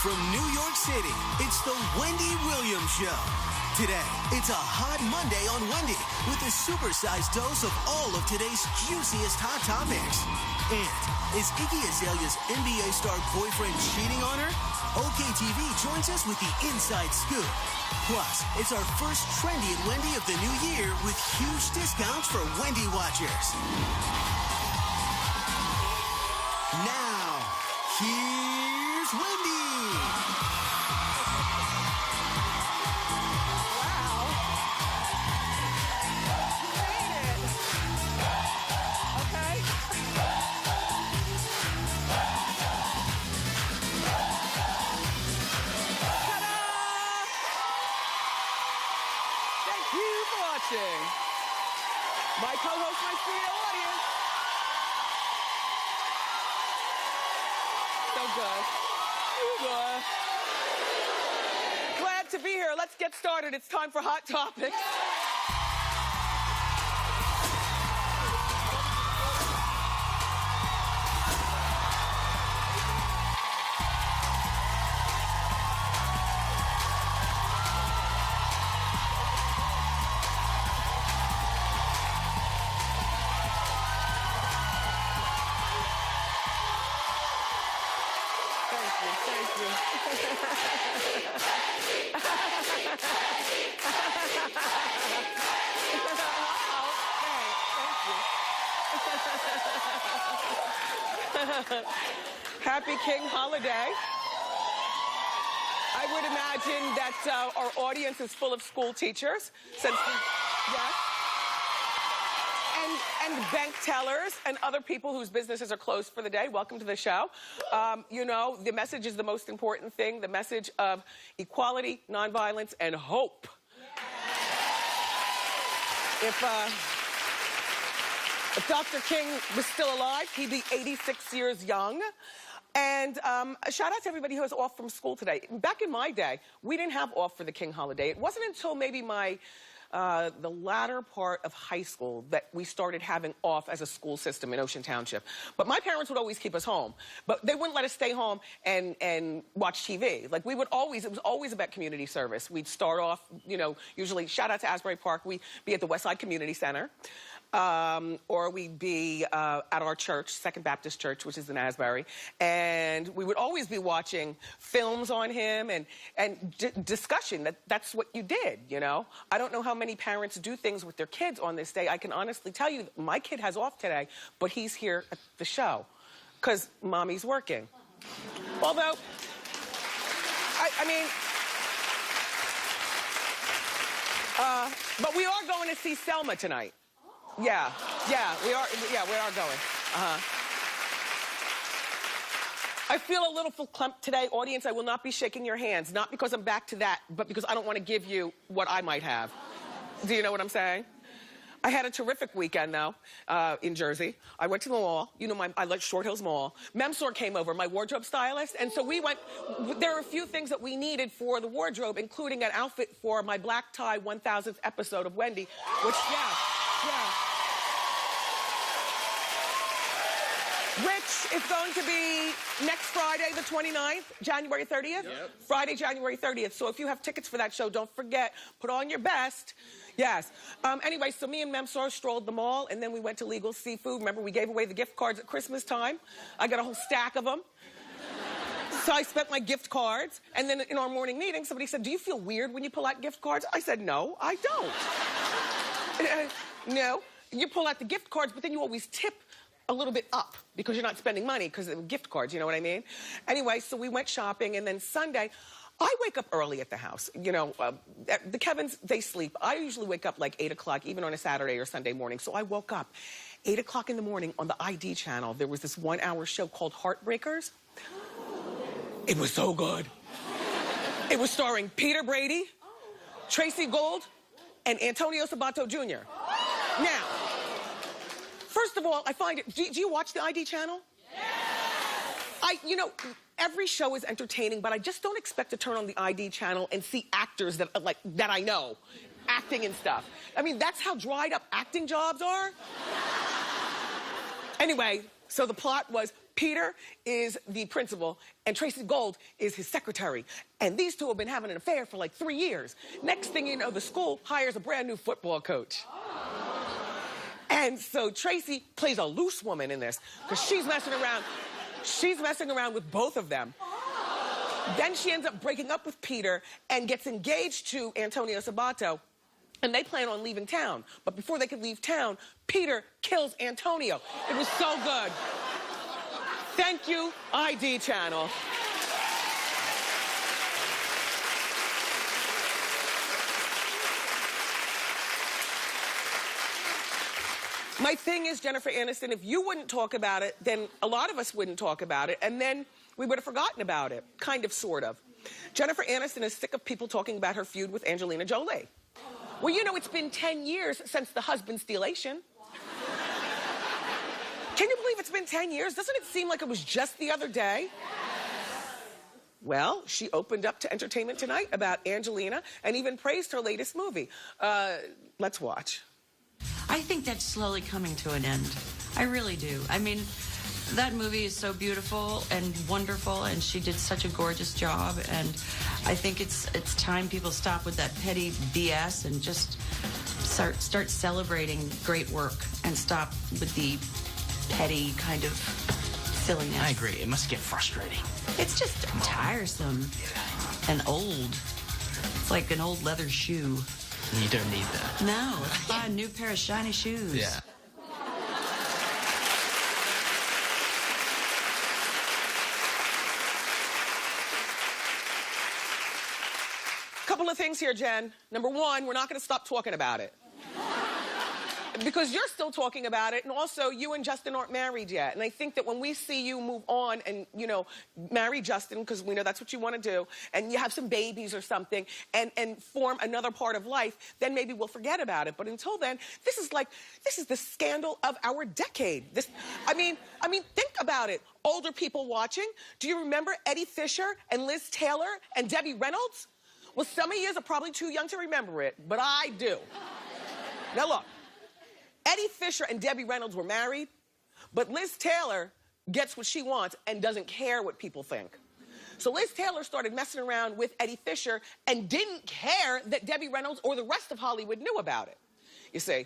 from New York City, it's the Wendy Williams Show. Today, it's a hot Monday on Wendy with a supersized dose of all of today's juiciest hot topics. And is Iggy Azalea's NBA star boyfriend cheating on her? OKTV joins us with the inside scoop. Plus, it's our first Trendy and Wendy of the new year with huge discounts for Wendy watchers. Now, here's Wendy. Wow. You made it. Okay. Ta-da! Thank you for watching. My co-host, my studio audience. So good. Good. Glad to be here. Let's get started. It's time for Hot Topics. Thank you. Happy King holiday. I would imagine that our audience is full of school teachers, since yes, and bank tellers and other people whose businesses are closed for the day. Welcome to the show. You know, the message is the most important thing, the message of equality, nonviolence, and hope. If Dr. King was still alive, he'd be 86 years young. And shout out to everybody who was off from school today. Back in my day, we didn't have off for the King holiday. It wasn't until maybe the latter part of high school that we started having off as a school system in Ocean Township. But my parents would always keep us home. But they wouldn't let us stay home and watch TV. Like, it was always about community service. We'd start off, you know, usually, shout out to Asbury Park, we'd be at the Westside Community Center. Or we'd be at our church, Second Baptist Church, which is in Asbury, and we would always be watching films on him and discussion. That's what you did, you know? I don't know how many parents do things with their kids on this day. I can honestly tell you, my kid has off today, but he's here at the show because mommy's working. Although, but we are going to see Selma tonight. Yeah, we are going. I feel a little verklempt today. Audience, I will not be shaking your hands, not because I'm back to that, but because I don't want to give you what I might have. Do you know what I'm saying? I had a terrific weekend, though, in Jersey. I went to the mall. You know, I like Short Hills Mall. Memsor came over, my wardrobe stylist, and so we went. There are a few things that we needed for the wardrobe, including an outfit for my black tie 1000th episode of Wendy, which, yeah. Which is going to be next Friday, the 29th, January 30th? Yep. Friday, January 30th. So if you have tickets for that show, don't forget, put on your best. Yes. Anyway, so me and Memsor strolled the mall, and then we went to Legal Seafood. Remember, we gave away the gift cards at Christmas time. I got a whole stack of them. So I spent my gift cards, and then in our morning meeting, somebody said, do you feel weird when you pull out gift cards? I said, no, I don't. No, you pull out the gift cards, but then you always tip a little bit up because you're not spending money because they're gift cards, you know what I mean? Anyway, so we went shopping, and then Sunday, I wake up early at the house. You know, the Kevins, they sleep. I usually wake up like 8 o'clock, even on a Saturday or Sunday morning. So I woke up 8 o'clock in the morning on the ID channel. There was this 1-hour show called Heartbreakers. It was so good. It was starring Peter Brady, Tracy Gold, and Antonio Sabato Jr. Now, first of all, I find it... Do you watch the ID channel? Yes! You know, every show is entertaining, but I just don't expect to turn on the ID channel and see actors that I know acting and stuff. I mean, that's how dried up acting jobs are. Anyway, so the plot was Peter is the principal, and Tracy Gold is his secretary. And these two have been having an affair for like 3 years. Next thing you know, the school hires a brand new football coach. And so Tracy plays a loose woman in this, because she's messing around. She's messing around with both of them. Then she ends up breaking up with Peter and gets engaged to Antonio Sabato. And they plan on leaving town. But before they could leave town, Peter kills Antonio. It was so good. Thank you, ID Channel. My thing is, Jennifer Aniston, if you wouldn't talk about it, then a lot of us wouldn't talk about it, and then we would have forgotten about it. Kind of, sort of. Jennifer Aniston is sick of people talking about her feud with Angelina Jolie. Well, you know, it's been 10 years since the husband's delation. Can you believe it's been 10 years? Doesn't it seem like it was just the other day? Well, she opened up to Entertainment Tonight about Angelina and even praised her latest movie. Let's watch. I think that's slowly coming to an end. I really do. I mean, that movie is so beautiful and wonderful, and she did such a gorgeous job, and I think it's time people stop with that petty BS and just start celebrating great work and stop with the petty kind of silliness. I agree. It must get frustrating. It's just tiresome and old. It's like an old leather shoe. You don't need that. No, buy a new pair of shiny shoes. Yeah. Couple of things here, Jen. Number one, we're not going to stop talking about it. Because you're still talking about it, and also you and Justin aren't married yet. And I think that when we see you move on and, you know, marry Justin, because we know that's what you want to do, and you have some babies or something, and form another part of life, then maybe we'll forget about it. But until then, this is the scandal of our decade. I mean, think about it. Older people watching, do you remember Eddie Fisher and Liz Taylor and Debbie Reynolds? Well, some of you are probably too young to remember it, but I do. Now look. Eddie Fisher and Debbie Reynolds were married, but Liz Taylor gets what she wants and doesn't care what people think. So Liz Taylor started messing around with Eddie Fisher and didn't care that Debbie Reynolds or the rest of Hollywood knew about it, you see.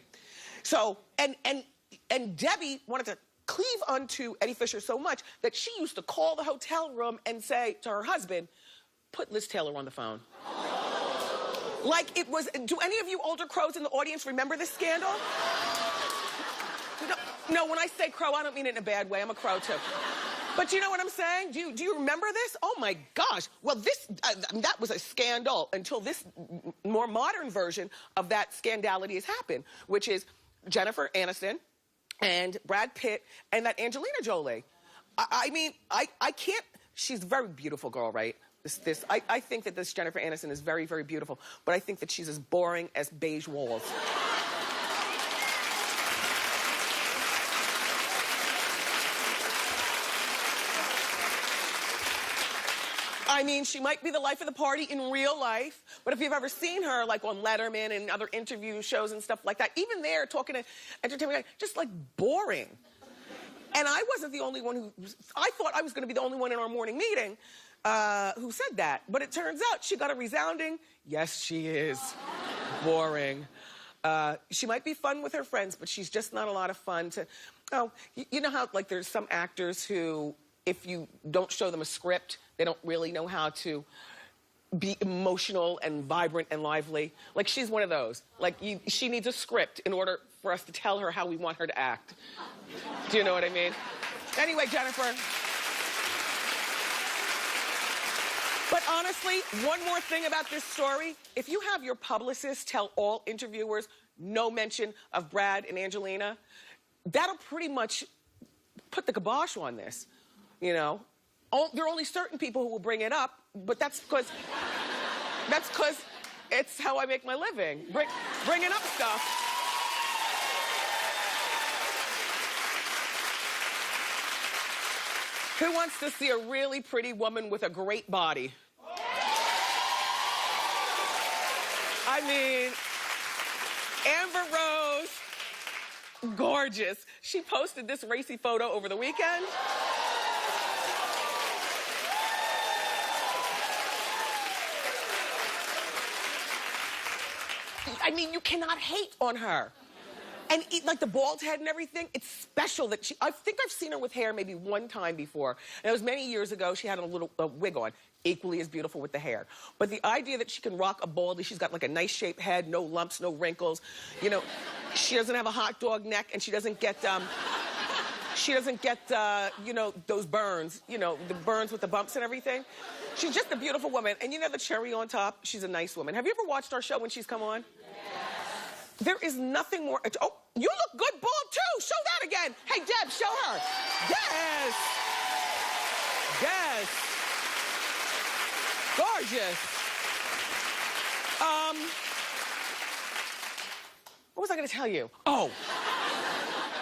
So, and Debbie wanted to cleave onto Eddie Fisher so much that she used to call the hotel room and say to her husband, put Liz Taylor on the phone. Like it was, do any of you older crows in the audience remember this scandal? No, when I say crow, I don't mean it in a bad way. I'm a crow, too. But you know what I'm saying? Do you remember this? Oh, my gosh. Well, that was a scandal until this more modern version of that scandality has happened, which is Jennifer Aniston and Brad Pitt and that Angelina Jolie. I mean, I can't... She's a very beautiful girl, right? I think that this Jennifer Aniston is very, very beautiful, but I think that she's as boring as beige walls. I mean, she might be the life of the party in real life, but if you've ever seen her, like, on Letterman and other interview shows and stuff like that, even there, talking to Entertainment, just, like, boring. And I wasn't the only one who... I thought I was going to be the only one in our morning meeting who said that. But it turns out she got a resounding, yes, she is boring. She might be fun with her friends, but she's just not a lot of fun to... Oh, you know how, like, there's some actors who, if you don't show them a script, they don't really know how to be emotional and vibrant and lively. Like, she's one of those. Like, she needs a script in order for us to tell her how we want her to act. Do you know what I mean? Anyway, Jennifer. But honestly, one more thing about this story. If you have your publicist tell all interviewers no mention of Brad and Angelina, that'll pretty much put the kibosh on this, you know? There are only certain people who will bring it up, but that's because it's how I make my living, bringing up stuff. Who wants to see a really pretty woman with a great body? I mean, Amber Rose, gorgeous. She posted this racy photo over the weekend. I mean, you cannot hate on her. And like the bald head and everything, it's special that I think I've seen her with hair maybe one time before. And it was many years ago. She had a little wig on, equally as beautiful with the hair. But the idea that she can rock a baldy, she's got like a nice shaped head, no lumps, no wrinkles. You know, she doesn't have a hot dog neck, and she doesn't get, you know, those burns, you know, the burns with the bumps and everything. She's just a beautiful woman. And you know the cherry on top? She's a nice woman. Have you ever watched our show when she's come on? There is nothing more. Oh, you look good bald too. Show that again. Hey, Deb, show her. Yes. Yes. Gorgeous. What was I going to tell you? Oh.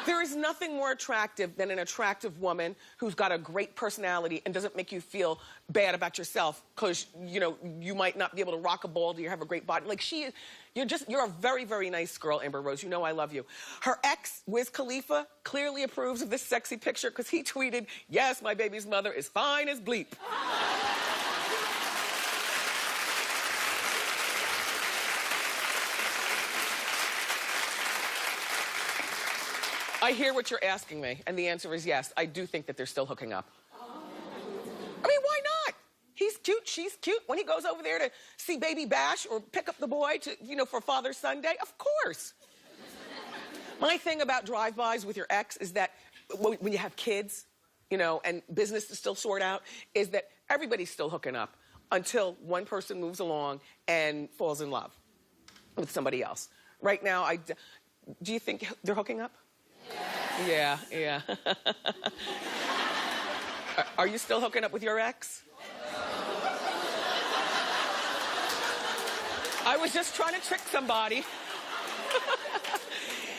There is nothing more attractive than an attractive woman who's got a great personality and doesn't make you feel bad about yourself because, you know, you might not be able to rock a baldy or have a great body. Like she is, you're a very, very nice girl, Amber Rose. You know I love you. Her ex, Wiz Khalifa, clearly approves of this sexy picture because he tweeted, "Yes, my baby's mother is fine as bleep." I hear what you're asking me, and the answer is yes. I do think that they're still hooking up. I mean, why not? He's cute, she's cute. When he goes over there to see Baby Bash or pick up the boy to, you know, for Father's Sunday, of course. My thing about drive-bys with your ex is that when you have kids, you know, and business to still sort out, is that everybody's still hooking up until one person moves along and falls in love with somebody else. Right now, do you think they're hooking up? Yeah, yeah. Are you still hooking up with your ex? I was just trying to trick somebody.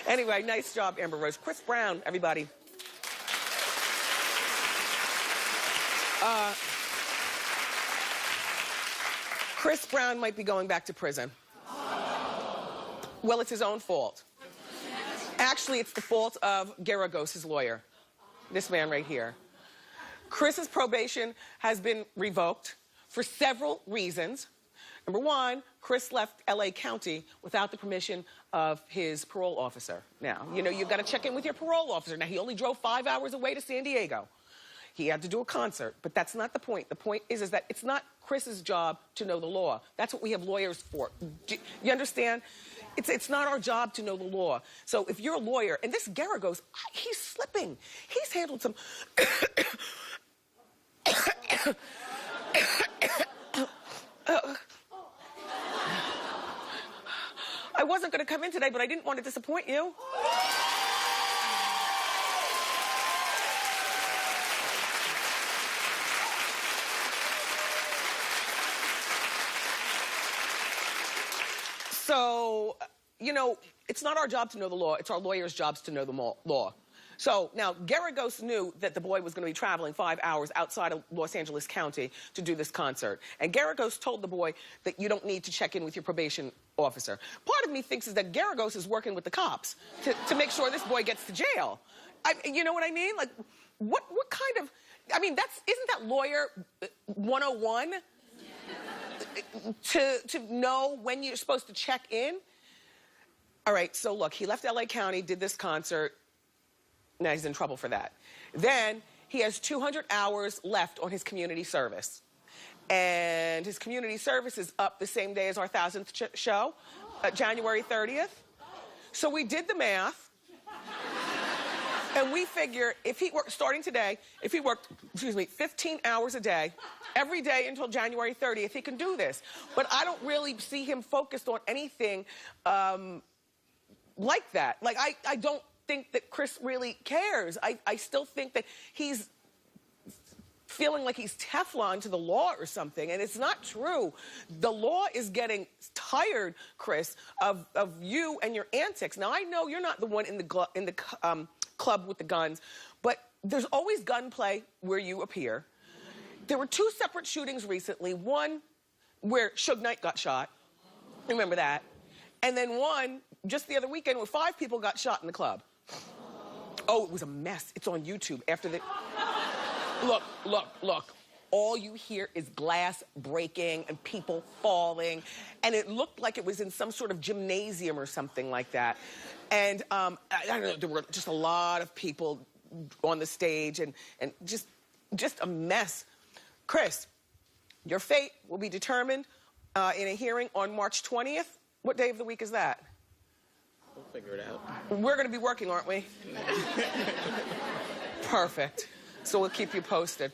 Anyway, nice job, Amber Rose. Chris Brown, everybody. Chris Brown might be going back to prison. Well, it's his own fault. Actually, it's the fault of Garagos, his lawyer. This man right here. Chris's probation has been revoked for several reasons. Number one, Chris left LA County without the permission of his parole officer. Now, you know, you've got to check in with your parole officer. Now, he only drove 5 hours away to San Diego. He had to do a concert, but that's not the point. The point is that it's not Chris's job to know the law. That's what we have lawyers for. You understand? It's not our job to know the law. So if you're a lawyer, and this Garagos, he's slipping. He's handled some... I wasn't going to come in today, but I didn't want to disappoint you. So, you know, it's not our job to know the law. It's our lawyers' jobs to know the law. So now, Garagos knew that the boy was going to be traveling 5 hours outside of Los Angeles County to do this concert. And Garagos told the boy that you don't need to check in with your probation officer. Part of me thinks is that Garagos is working with the cops to make sure this boy gets to jail. You know what I mean? Like, what kind of... I mean, isn't that lawyer 101? To know when you're supposed to check in? All right, so look, he left LA County, did this concert. Now he's in trouble for that. Then he has 200 hours left on his community service. And his community service is up the same day as our 1000th show, January 30th. So we did the math. And we figure if he worked, starting today, if he worked, 15 hours a day, every day until January 30th, he can do this. But I don't really see him focused on anything like that. Like, I don't think that Chris really cares. I still think that he's feeling like he's Teflon to the law or something, and it's not true. The law is getting tired, Chris, of you and your antics. Now, I know you're not the one in the club with the guns, but there's always gunplay where you appear. There were 2 separate shootings recently, one where Suge Knight got shot, remember that, and then one just the other weekend where 5 people got shot in the club. Oh, it was a mess. It's on YouTube after the... Look. all you hear is glass breaking and people falling. And it looked like it was in some sort of gymnasium or something like that. And I don't know, there were just a lot of people on the stage and just a mess. Chris, your fate will be determined in a hearing on March 20th. What day of the week is that? We'll figure it out. We're going to be working, aren't we? Perfect. So we'll keep you posted.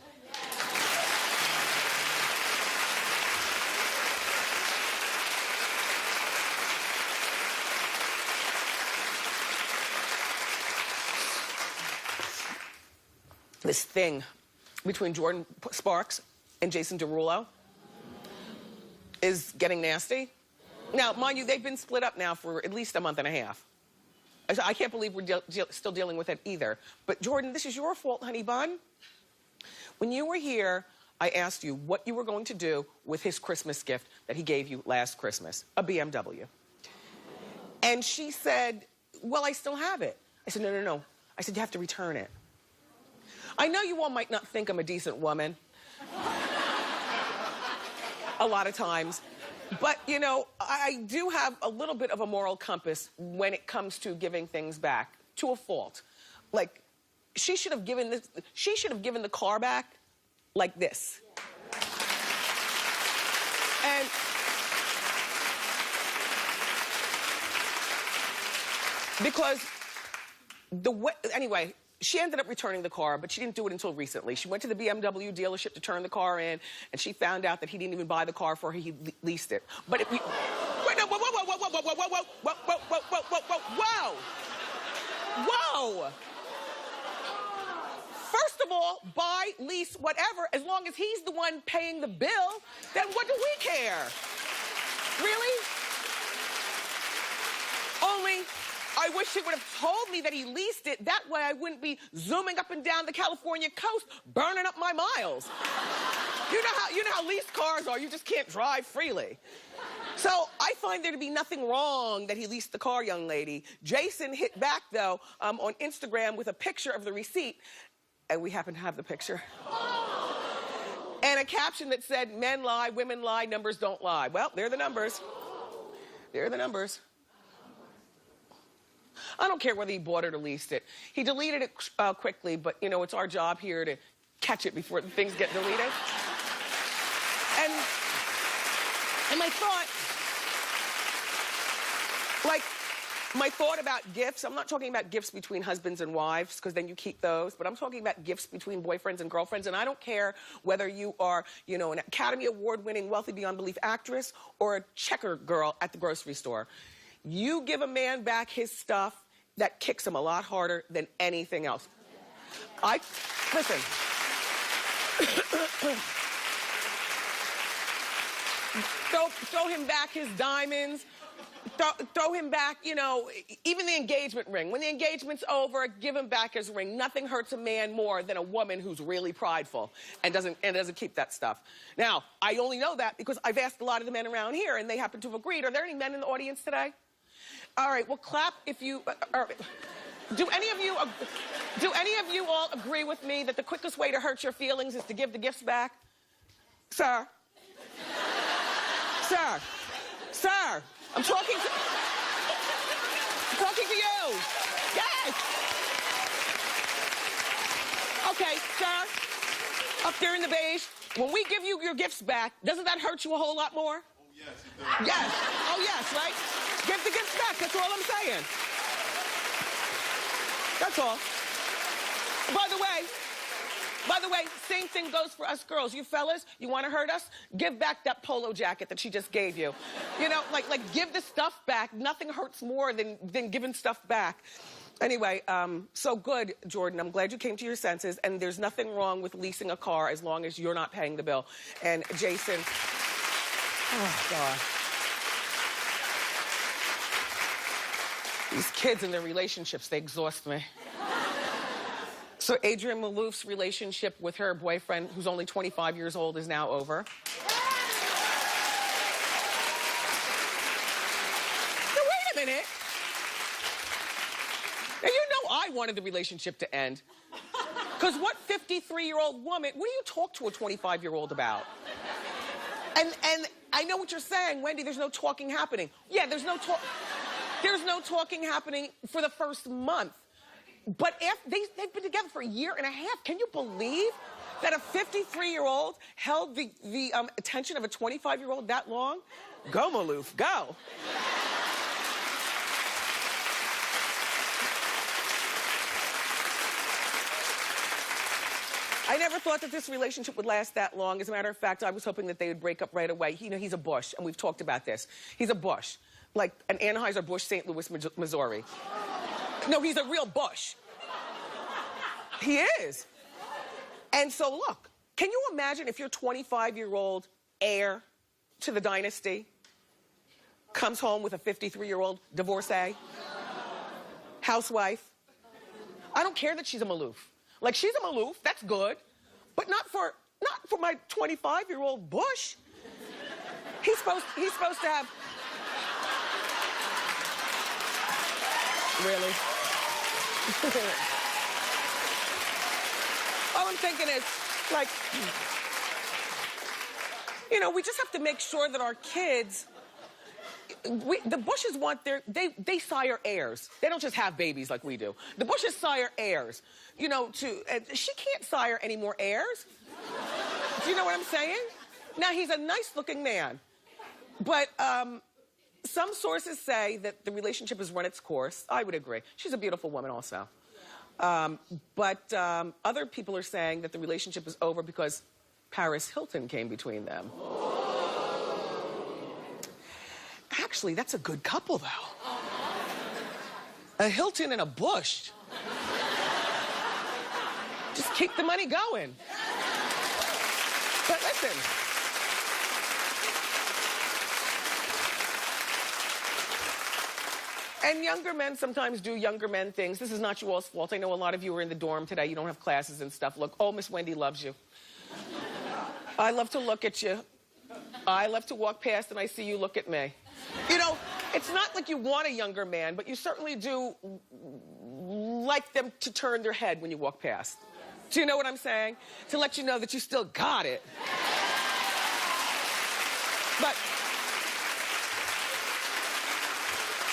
This thing between Jordan Sparks and Jason Derulo is getting nasty. Now, mind you, they've been split up now for at least a month and a half. I can't believe we're still dealing with it either. But Jordan, this is your fault, honey bun. When you were here, I asked you what you were going to do with his Christmas gift that he gave you last Christmas, a BMW. And she said, well, I still have it. I said, no. I said, you have to return it. I know you all might not think I'm a decent woman. A lot of times. But, you know, I do have a little bit of a moral compass when it comes to giving things back, to a fault. Like, she should have given the car back like this. And because anyway, she ended up returning the car, but she didn't do it until recently. She went to the BMW dealership to turn the car in, and she found out that he didn't even buy the car for her, he leased it. But if we... Wait, no, whoa! First of all, buy, lease, whatever, as long as he's the one paying the bill, then what do we care? Really? Only... I wish he would have told me that he leased it. That way I wouldn't be zooming up and down the California coast, burning up my miles. You know how leased cars are. You just can't drive freely. So I find there to be nothing wrong that he leased the car, young lady. Jason hit back, though, on Instagram with a picture of the receipt. And we happen to have the picture. And a caption that said, men lie, women lie, numbers don't lie. Well, they're the numbers. They're the numbers. I don't care whether he bought it or leased it. He deleted it quickly, but, you know, it's our job here to catch it before things get deleted. And my thought about gifts, I'm not talking about gifts between husbands and wives, because then you keep those, but I'm talking about gifts between boyfriends and girlfriends, and I don't care whether you are, you know, an Academy Award-winning, wealthy beyond belief actress or a checker girl at the grocery store. You give a man back his stuff, that kicks him a lot harder than anything else. Listen. throw him back his diamonds. Throw him back, you know, even the engagement ring. When the engagement's over, give him back his ring. Nothing hurts a man more than a woman who's really prideful and doesn't keep that stuff. Now, I only know that because I've asked a lot of the men around here, and they happen to have agreed. Are there any men in the audience today? All right, well, clap if you... Do any of you all agree with me that the quickest way to hurt your feelings is to give the gifts back? Sir? Sir? Sir? I'm talking to you. Yes! Okay, sir, up there in the beige, when we give you your gifts back, doesn't that hurt you a whole lot more? Oh, yes, it does. Yes. Oh, yes, right? Give the gifts back. That's all I'm saying. That's all. By the way, same thing goes for us girls. You fellas, you want to hurt us? Give back that polo jacket that she just gave you. You know, like give the stuff back. Nothing hurts more than giving stuff back. Anyway, so good, Jordan. I'm glad you came to your senses, and there's nothing wrong with leasing a car as long as you're not paying the bill. And Jason, oh, God. These kids and their relationships, they exhaust me. So Adrienne Malouf's relationship with her boyfriend, who's only 25 years old, is now over. Now, wait a minute. Now, you know I wanted the relationship to end. Because what 53-year-old woman, what do you talk to a 25-year-old about? And I know what you're saying, Wendy, there's no talking happening. Yeah, there's no talking happening for the first month. But they've been together for a year and a half. Can you believe that a 53-year-old held the attention of a 25-year-old that long? Go, Maloof, go. I never thought that this relationship would last that long. As a matter of fact, I was hoping that they would break up right away. You know, he's a Bush, and we've talked about this. He's a Bush, like an Anheuser-Busch, St. Louis, Missouri. No, he's a real Bush. He is. And so, look, can you imagine if your 25-year-old heir to the dynasty comes home with a 53-year-old divorcee, housewife? I don't care that she's a Maloof. Like, she's a Maloof, that's good, but not for my 25-year-old Bush. He's supposed to have... Really? All I'm thinking is, like, you know, we just have to make sure that our kids... the Bushes want they sire heirs. They don't just have babies like we do. The Bushes sire heirs. You know, she can't sire any more heirs. Do you know what I'm saying? Now, he's a nice-looking man. But some sources say that the relationship has run its course. I would agree. She's a beautiful woman also. But other people are saying that the relationship is over because Paris Hilton came between them. Actually, that's a good couple, though. A Hilton and a Bush. Just keep the money going. But listen. And younger men sometimes do younger men things. This is not you all's fault. I know a lot of you are in the dorm today. You don't have classes and stuff. Look, oh, Miss Wendy loves you. I love to look at you. I love to walk past and I see you look at me. You know, it's not like you want a younger man, but you certainly do like them to turn their head when you walk past. Do you know what I'm saying? To let you know that you still got it. But...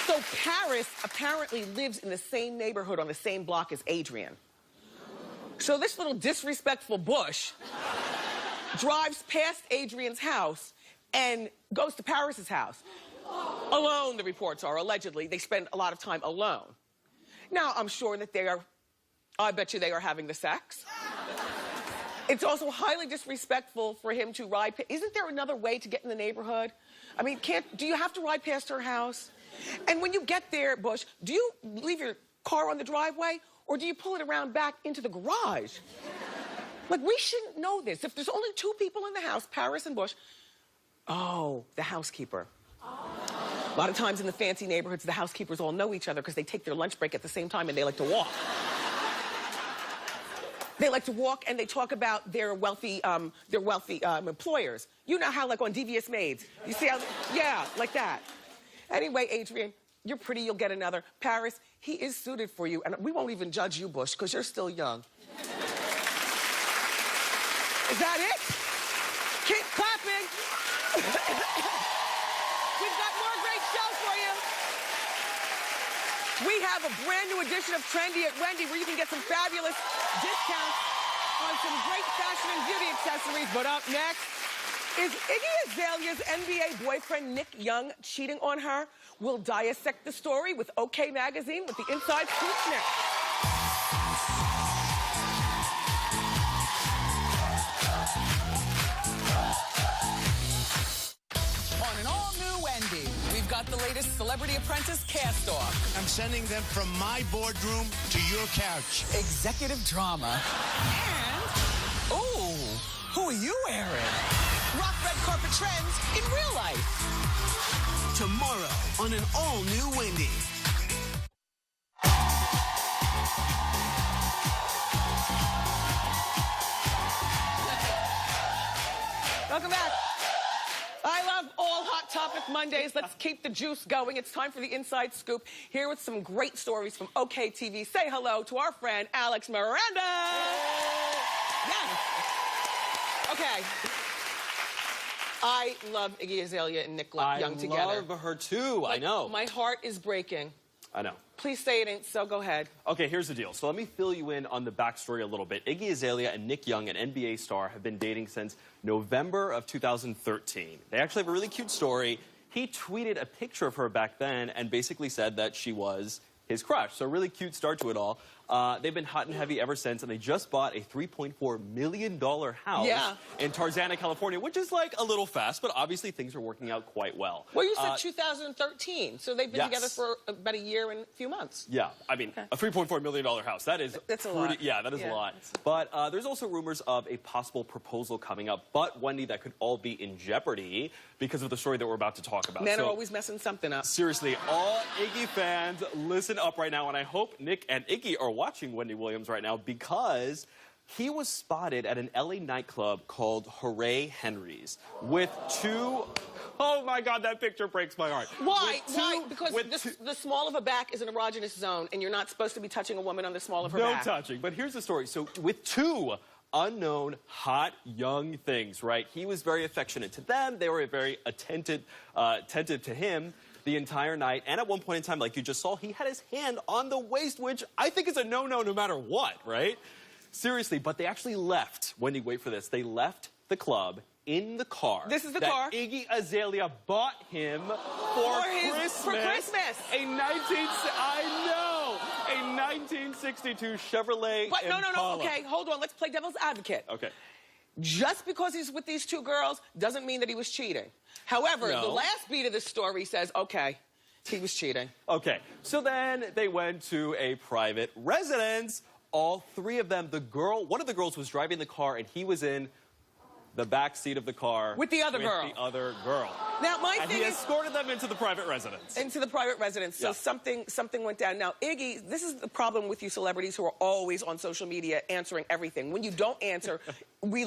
so Paris apparently lives in the same neighborhood on the same block as Adrian. So this little disrespectful Bush drives past Adrian's house and goes to Paris's house. Alone, the reports are, allegedly. They spend a lot of time alone. Now, I'm sure that I bet you they are having the sex. It's also highly disrespectful for him to ride isn't there another way to get in the neighborhood? I mean, do you have to ride past her house? And when you get there, Bush, do you leave your car on the driveway or do you pull it around back into the garage? Like, we shouldn't know this. If there's only two people in the house, Paris and Bush, oh, the housekeeper. A lot of times in the fancy neighborhoods, the housekeepers all know each other because they take their lunch break at the same time and they like to walk. They like to walk and they talk about their wealthy employers. You know how, like, on Devious Maids, you see how, yeah, like that. Anyway, Adrian, you're pretty, you'll get another. Paris, he is suited for you, and we won't even judge you, Bush, because you're still young. Is that it? Keep clapping. We've got more great shows for you. We have a brand new edition of Trendy at Wendy where you can get some fabulous discounts on some great fashion and beauty accessories. But up next, is Iggy Azalea's NBA boyfriend Nick Young cheating on her? We'll dissect the story with OK Magazine with the Inside Scoop next. On an all-new Wendy, we've got the latest Celebrity Apprentice cast-off. I'm sending them from my boardroom to your couch. Executive drama. And, ooh, who are you wearing? Rock red carpet trends in real life. Tomorrow on an all-new Wendy. Welcome back. I love all Hot Topic Mondays. Let's keep the juice going. It's time for the Inside Scoop. Here with some great stories from OK TV. Say hello to our friend Alex Miranda. Okay. I love Iggy Azalea and Nick Young together. I love her too. I know. My heart is breaking. I know. Please say it ain't so. Go ahead. Okay, here's the deal. So let me fill you in on the backstory a little bit. Iggy Azalea and Nick Young, an NBA star, have been dating since November of 2013. They actually have a really cute story. He tweeted a picture of her back then and basically said that she was his crush. So a really cute start to it all. They've been hot and heavy ever since, and they just bought a $3.4 million house in Tarzana, California, which is like a little fast, but obviously things are working out quite well. Well, you said 2013, so they've been together for about a year and a few months. Yeah, I mean, a $3.4 million house, that's a lot. Yeah, that is a lot. But there's also rumors of a possible proposal coming up, but Wendy, that could all be in jeopardy because of the story that we're about to talk about. Men are always messing something up. Seriously, all Iggy fans, listen up right now, and I hope Nick and Iggy are watching Wendy Williams right now, because he was spotted at an LA nightclub called Hooray Henry's with two... Oh my God, that picture breaks my heart. Why? Why? Because the small of a back is an erogenous zone, and you're not supposed to be touching a woman on the small of her back. No touching. But here's the story. So with two unknown, hot, young things, right? He was very affectionate to them. They were very attentive to him the entire night. And at one point in time, like you just saw, he had his hand on the waist, which I think is a no-no no matter what, right? Seriously, but they actually left. Wendy, wait for this. They left the club in the car. This is the car Iggy Azalea bought him for Christmas. A 1962 Chevrolet But no, Impala. okay, hold on. Let's play devil's advocate. Okay. Just because he's with these two girls doesn't mean that he was cheating. However, the last beat of the story says, okay, he was cheating. Okay, so then they went to a private residence. All three of them, one of the girls was driving the car, and he was in the back seat of the car with the other girl. Now, he escorted them into the private residence. So something went down. Now, Iggy, this is the problem with you celebrities who are always on social media answering everything. When you don't answer, we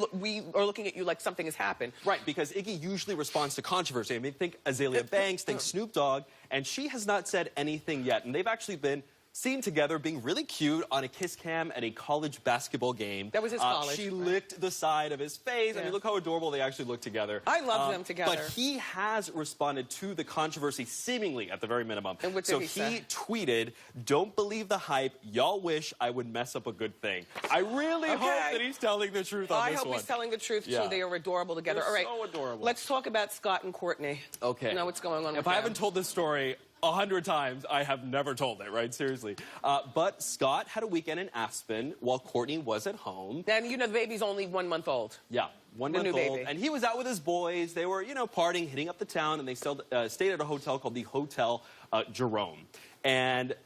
are looking at you like something has happened. Right, because Iggy usually responds to controversy. I mean, think Azalea Banks, think Snoop Dogg, and she has not said anything yet. And they've actually been seen together being really cute on a kiss cam at a college basketball game. That was his college. She licked the side of his face. I mean, look how adorable they actually look together. I love them together. But he has responded to the controversy, seemingly, at the very minimum. And what did he say? Tweeted, "Don't believe the hype. Y'all wish I would mess up a good thing." I really hope that he's telling the truth on this one. I hope he's telling the truth, too. They are adorable together. They're all right, so adorable. Let's talk about Scott and Courtney. Okay. You know what's going on with If I haven't told this story 100 times, I have never told it, right? Seriously. But Scott had a weekend in Aspen while Courtney was at home. And you know the baby's only 1 month old. Yeah, 1 month old. Baby. And he was out with his boys. They were, partying, hitting up the town, and they still stayed at a hotel called the Hotel Jerome. And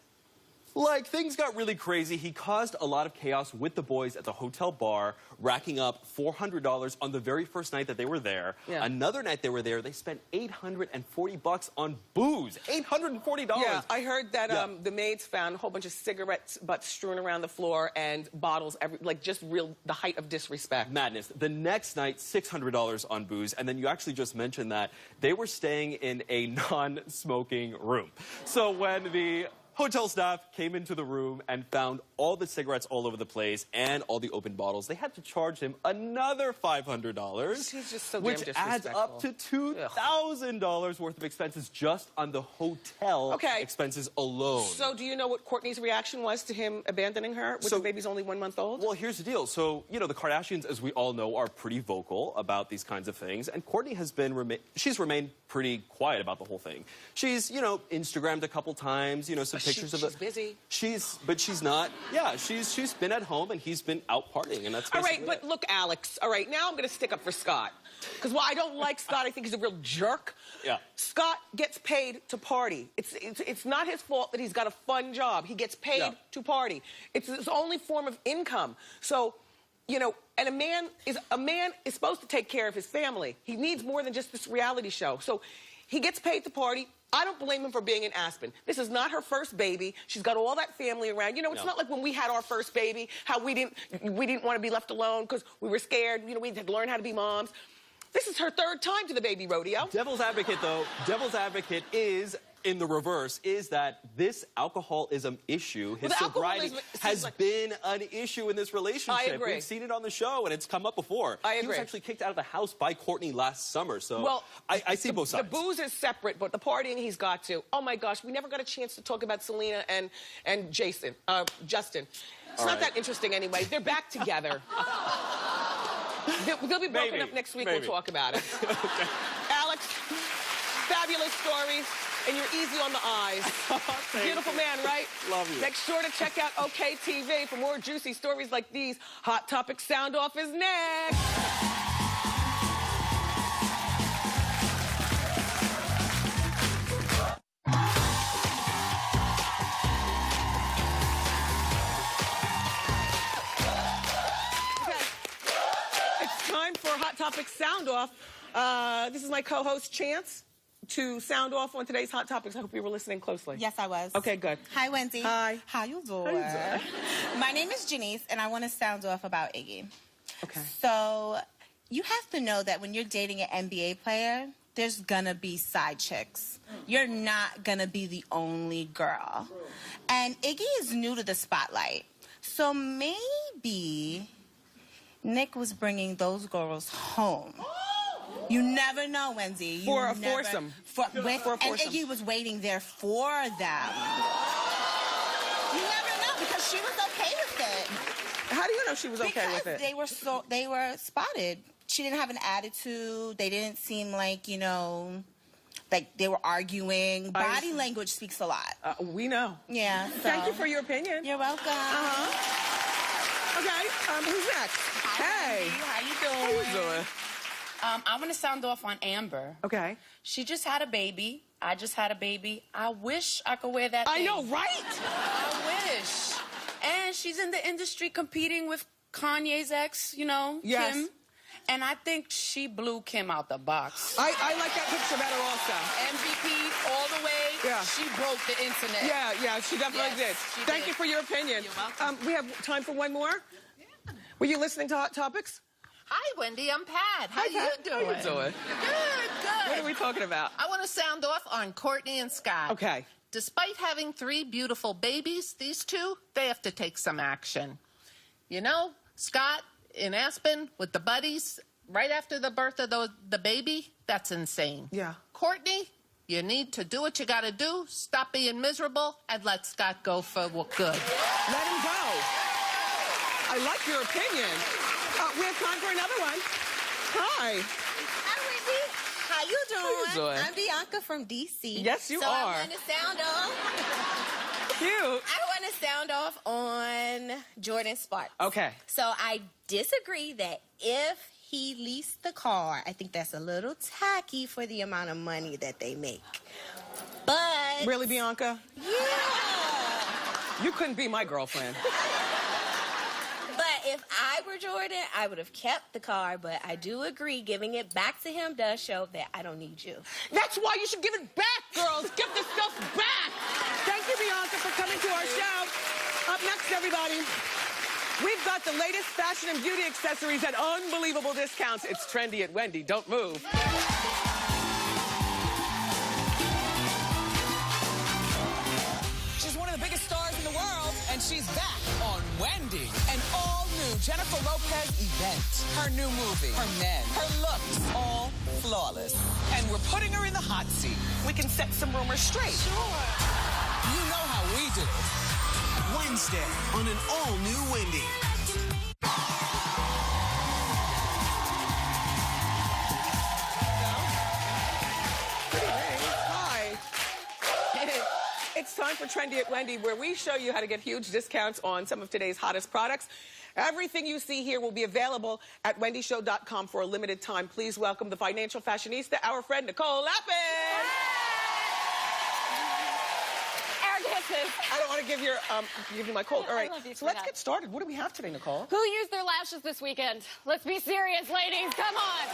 things got really crazy. He caused a lot of chaos with the boys at the hotel bar, racking up $400 on the very first night that they were there. Yeah. Another night they were there, they spent $840 on booze. $840. Yeah, I heard that the maids found a whole bunch of cigarette butts strewn around the floor and bottles, the height of disrespect. Madness. The next night, $600 on booze. And then you actually just mentioned that they were staying in a non-smoking room. So when the hotel staff came into the room and found all the cigarettes all over the place and all the open bottles, they had to charge him another $500. He's just so which damn adds up to $2,000 worth of expenses just on the hotel expenses alone. So do you know what Courtney's reaction was to him abandoning her when the baby's only 1 month old? Well, here's the deal. So, the Kardashians, as we all know, are pretty vocal about these kinds of things. And Courtney has she's remained pretty quiet about the whole thing. She's, Instagrammed a couple times, some pictures of it. She's busy. But she's not. Yeah, she's been at home and he's been out partying, and that's basically all right. But look, Alex. All right, now I'm going to stick up for Scott because while I don't like Scott, I think he's a real jerk. Yeah. Scott gets paid to party. It's not his fault that he's got a fun job. He gets paid to party. It's his only form of income. So, and a man is supposed to take care of his family. He needs more than just this reality show. So he gets paid to party. I don't blame him for being in Aspen. This is not her first baby. She's got all that family around. It's not like when we had our first baby, how we didn't want to be left alone because we were scared. We had to learn how to be moms. This is her third time to the baby rodeo. Devil's advocate, though. Devil's advocate is in the reverse is that this alcoholism issue, his Well, the sobriety, alcoholism has seems been an issue in this relationship. I agree. We've seen it on the show, and it's come up before. I He was agree. actually kicked out of the house by Courtney last summer, so Well, I see both sides. The booze is separate, but the partying he's got to. Oh my gosh, we never got a chance to talk about Selena and Justin. It's not that interesting anyway. They're back together. They'll be broken up next week. Maybe. We'll talk about it. Okay. Alex, fabulous stories, and you're easy on the eyes. Beautiful man, right? Love you. Make sure to check out OK TV for more juicy stories like these. Hot Topic Sound Off is next. It's time for Hot Topic Sound Off. This is my co-host, Chance, to sound off on today's Hot Topics. I hope you were listening closely. Yes, I was. Okay, good. Hi, Wendy. Hi. How you doing? How you doing? My name is Janice, and I want to sound off about Iggy. Okay. So, you have to know that when you're dating an NBA player, there's gonna be side chicks. You're not gonna be the only girl. And Iggy is new to the spotlight. So maybe Nick was bringing those girls home. You never know, Wendy. You For a never- foursome. For a And foursome. Iggy was waiting there for them. You never know because she was okay with it. How do you know she was okay with it? They were spotted. She didn't have an attitude. They didn't seem like, like they were arguing. Body language speaks a lot. We know. Yeah. Thank you for your opinion. You're welcome. Okay, who's next? Hey. How you How doing? you doing? I'm going to sound off on Amber. Okay. She just had a baby. I just had a baby. I wish I could wear that I thing. know, right? I wish. And she's in the industry competing with Kanye's ex, Yes. Kim. And I think she blew Kim out the box. I like that picture better also. MVP all the way. Yeah. She broke the internet. Yeah, she definitely Yes, did. she Thank did. you for your opinion. You're welcome. We have time for one more? Yeah. Were you listening to Hot Topics? Hi, Wendy. I'm Pat. How Hi, you Pat. doing? How you doing? Good. What are we talking about? I want to sound off on Courtney and Scott. Okay. Despite having 3 beautiful babies, these two, they have to take some action. Scott in Aspen with the buddies, right after the birth of the baby, that's insane. Yeah. Courtney, you need to do what you got to do, stop being miserable, and let Scott go for good. Let him go. I like your opinion. We have time for another one. Hi. Hi, Wendy. How you doing? How you doing? I'm Bianca from D.C. Yes, you so are. I want to sound off. Cute. I want to sound off on Jordan Sparks. Okay. So I disagree that if he leased the car, I think that's a little tacky for the amount of money that they make. But Really, Bianca? yeah. You couldn't be my girlfriend. But if I were Jordan, I would have kept the car. But I do agree, giving it back to him does show that I don't need you. That's why you should give it back, girls. Give the stuff back. Thank you, Bianca, for coming to our show. Up next, everybody, we've got the latest fashion and beauty accessories at unbelievable discounts. It's trendy at Wendy. Don't move. She's one of the biggest stars in the world, and she's back on Wendy. An all-new Jennifer Lopez event. Her new movie, her men, her looks, all flawless. And we're putting her in the hot seat. We can set some rumors straight. Sure. You know how we do it. Wednesday on an all-new Wendy. Hi. It's time for Trendy at Wendy, where we show you how to get huge discounts on some of today's hottest products. Everything you see here will be available at wendyshow.com for a limited time. Please welcome the financial fashionista, our friend Nicole Lappin. I don't want to give you my cold. All right, so let's get started. What do we have today, Nicole? Who used their lashes this weekend? Let's be serious, ladies. Come on.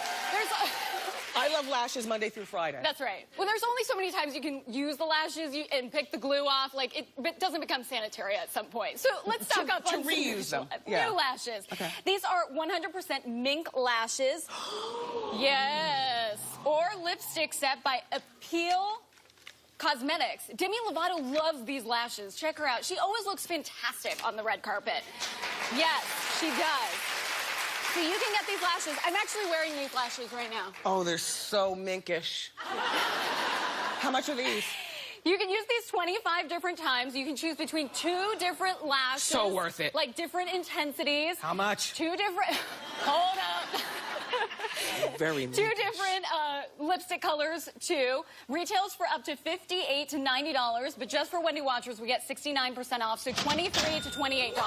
I love lashes Monday through Friday. That's right. Well, there's only so many times you can use the lashes and pick the glue off. Like, it doesn't become sanitary at some point. So let's stock up on to reuse them. New lashes. Okay. These are 100% mink lashes. Yes. Or lipstick set by Appeal Cosmetics. Demi Lovato loves these lashes. Check her out. She always looks fantastic on the red carpet. Yes, she does. So you can get these lashes. I'm actually wearing these lashes right now. Oh, they're so minkish. How much are these? You can use these 25 different times. You can choose between 2 different lashes. So worth it. Like different intensities. How much? 2 different... Hold up. Very 2 minkish. different lipstick colors, too. Retails for up to $58 to $90, but just for Wendy Watchers, we get 69% off, so $23 to $28.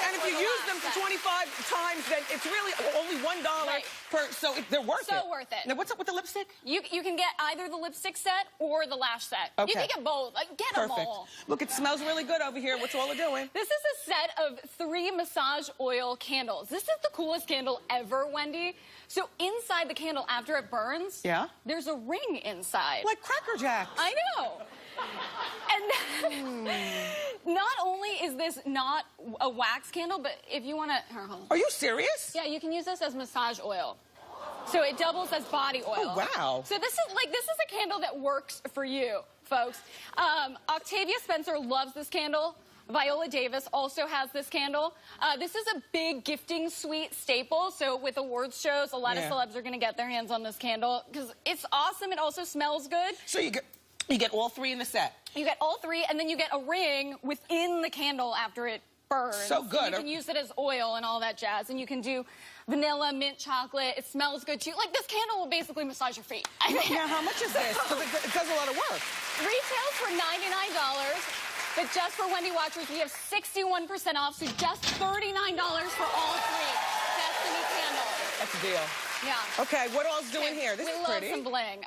And if you use them for 25 times, then it's really only $1 per, so they're worth it. So worth it. Now, what's up with the lipstick? You can get either the lipstick set or the lash set. Okay. You can get both. Get them Perfect. all. Look, it smells really good over here. What's all it doing? This is a set of 3 massage oil candles. This is the coolest candle ever, Wendy. So inside the candle, after it burns, there's a ring inside. Like Cracker Jacks. I know. And not only is this not a wax candle, but if you want to... Are you serious? Yeah, you can use this as massage oil. So it doubles as body oil. Oh, wow. So this is a candle that works for you, folks. Octavia Spencer loves this candle. Viola Davis also has this candle. This is a big gifting suite staple. So with awards shows, a lot of celebs are going to get their hands on this candle because it's awesome. It also smells good. So you get all 3 in the set. You get all 3, and then you get a ring within the candle after it burns. So good. You can use it as oil and all that jazz, and you can do vanilla, mint chocolate. It smells good, too. Like, this candle will basically massage your feet. Now, how much is this? Because it does a lot of work. Retails for $99, but just for Wendy Watchers, we have 61% off, so just $39 for all 3. Destiny candles. That's a deal. Yeah. Okay, what all's doing here? This is pretty. We love some bling.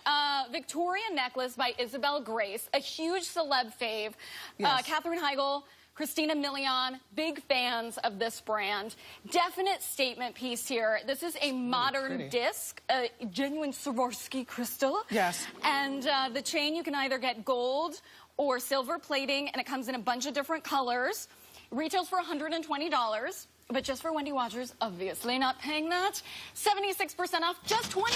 Victoria Necklace by Isabel Grace, a huge celeb fave. Yes. Katherine Heigl, Christina Milian, big fans of this brand. Definite statement piece here. This is a modern disc, a genuine Swarovski crystal. Yes. And the chain, you can either get gold or silver plating, and it comes in a bunch of different colors. Retails for $120. But just for Wendy Watchers, obviously not paying that. 76% off, just $29.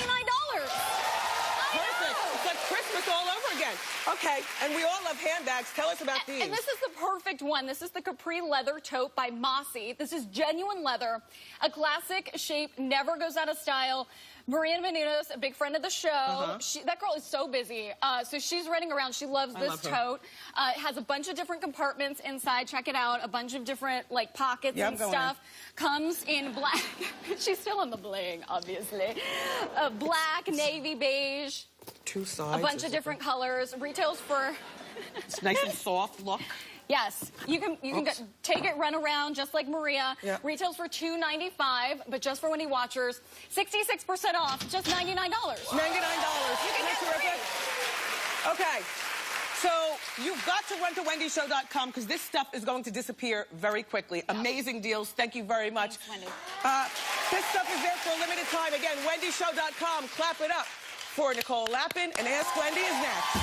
Perfect. It's like Christmas all over again. Okay, and we all love handbags. Tell us about these. And this is the perfect one. This is the Capri Leather Tote by Mossy. This is genuine leather. A classic shape, never goes out of style. Maria Menounos, a big friend of the show. That girl is so busy. So she's running around. She loves this tote. It has a bunch of different compartments inside. Check it out. A bunch of different, like, pockets and stuff. Comes in black. She's still on the bling, obviously. Black, navy, beige. 2 sides. A bunch of different colors. Retails for... It's nice and soft look. Yes, you can take it, run around just like Maria. Yeah. Retails for $295, but just for Wendy Watchers, 66% off, just $99. $99. You can get terrific. Okay, so you've got to run to wendyshow.com because this stuff is going to disappear very quickly. Amazing deals. Thank you very much. Thanks, Wendy. This stuff is there for a limited time. Again, wendyshow.com. Clap it up for Nicole Lappin, and Ask Wendy is next.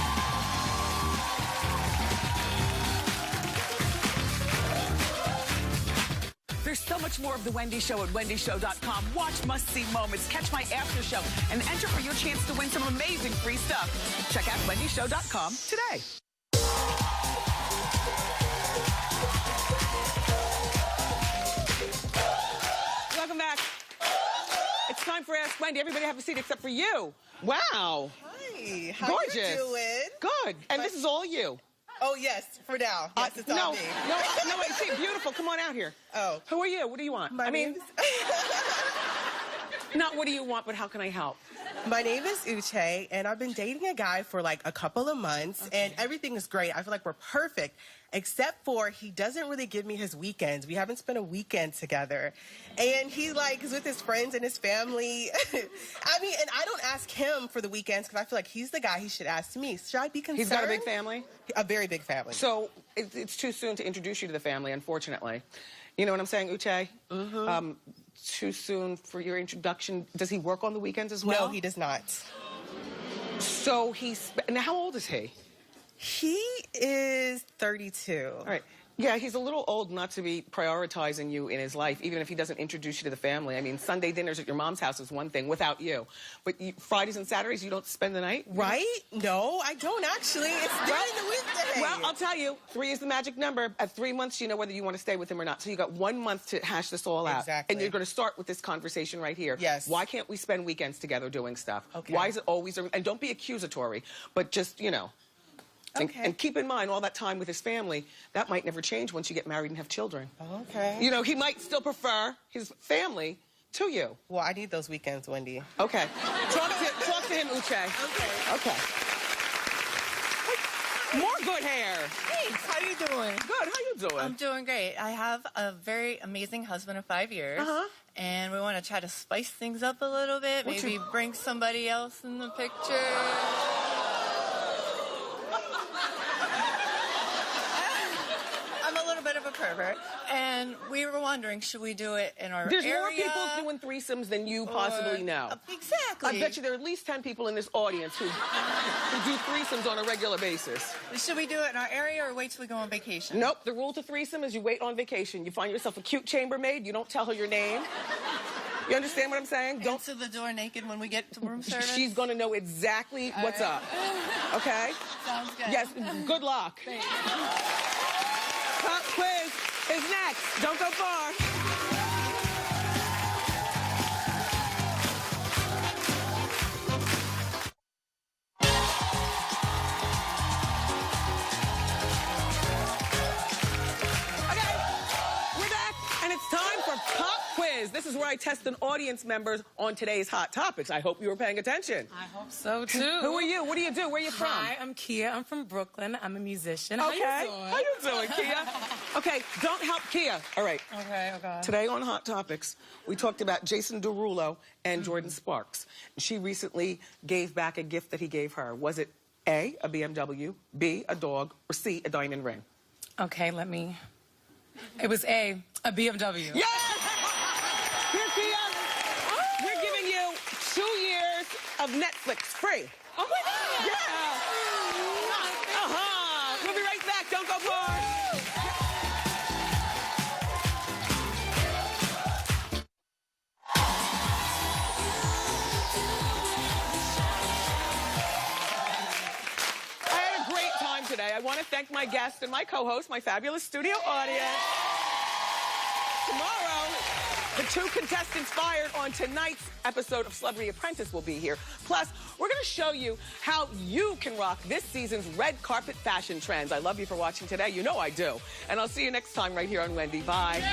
There's so much more of The Wendy Show at wendyshow.com. Watch must-see moments, catch my after show, and enter for your chance to win some amazing free stuff. Check out wendyshow.com today. Welcome back. It's time for Ask Wendy. Everybody have a seat except for you. Wow. Hi. How Gorgeous. you doing? Good. And this is all you. Oh, yes, for now. Yes, it's all me. No, wait, see, beautiful. Come on out here. Oh. Who are you? What do you want? My name Not what do you want, but how can I help? My name is Uche, and I've been dating a guy for like a couple of months, and everything is great. I feel like we're perfect, except for he doesn't really give me his weekends. We haven't spent a weekend together. And he like is with his friends and his family. I mean, and I don't ask him for the weekends because I feel like he's the guy he should ask me. Should I be concerned? He's got a big family? A very big family. So it's too soon to introduce you to the family, unfortunately. You know what I'm saying, Uche? Mm-hmm. Too soon for your introduction. Does he work on the weekends as well? No, he does not. So now how old is he? He is 32. All right. Yeah, he's a little old not to be prioritizing you in his life, even if he doesn't introduce you to the family. I mean, Sunday dinners at your mom's house is one thing without you. But Fridays and Saturdays, you don't spend the night? Right? No, I don't actually. It's during the weekday. Well, I'll tell you, 3 is the magic number. At 3 months, you know whether you want to stay with him or not. So you got 1 month to hash this all out. Exactly. And you're going to start with this conversation right here. Yes. Why can't we spend weekends together doing stuff? Okay. Why is it always... And don't be accusatory, but just, you know... Okay. And keep in mind, all that time with his family, that might never change once you get married and have children. Okay. You know, he might still prefer his family to you. Well, I need those weekends, Wendy. Okay. Talk to him, Uche. Okay. Okay. More good hair. Thanks. How you doing? Good. How you doing? I'm doing great. I have a very amazing husband of 5 years. And we want to try to spice things up a little bit. Maybe bring somebody else in the picture. I'm a little bit of a pervert, and we were wondering, should we do it in our There's area? more people doing threesomes than you possibly know. Exactly. I bet you there are at least 10 people in this audience who do threesomes on a regular basis. Should we do it in our area or wait till we go on vacation? Nope. The rule to threesome is you wait on vacation. You find yourself a cute chambermaid. You don't tell her your name. You understand what I'm saying? Don't answer the door naked when we get to room service. She's going to know exactly what's up. Okay? Sounds good. Yes. Good luck. Thanks. Pop quiz is next. Don't go far. Okay, we're back, and it's time for Pop Quiz. This is where I test an audience members on today's hot topics. I hope you were paying attention. I hope so, too. Who are you? What do you do? Where are you from? Hi, I'm Kia. I'm from Brooklyn. I'm a musician. Okay. How you doing? How you doing, Kia? Okay, don't help Kia. All right. Okay, okay. Today on Hot Topics, we talked about Jason Derulo and Jordan Sparks. She recently gave back a gift that he gave her. Was it A, a BMW, B, a dog, or C, a diamond ring? Okay, let me... It was A BMW. Yes! Here, Kia. We're giving you 2 years of Netflix free. Oh, my God! Yeah! We'll be right back. Don't go far. I had a great time today. I want to thank my guest and my co-host, my fabulous studio audience. Tomorrow, the 2 contestants fired on tonight's episode of Celebrity Apprentice will be here. Plus, we're going to show you how you can rock this season's red carpet fashion trends. I love you for watching today. You know I do. And I'll see you next time right here on Wendy. Bye.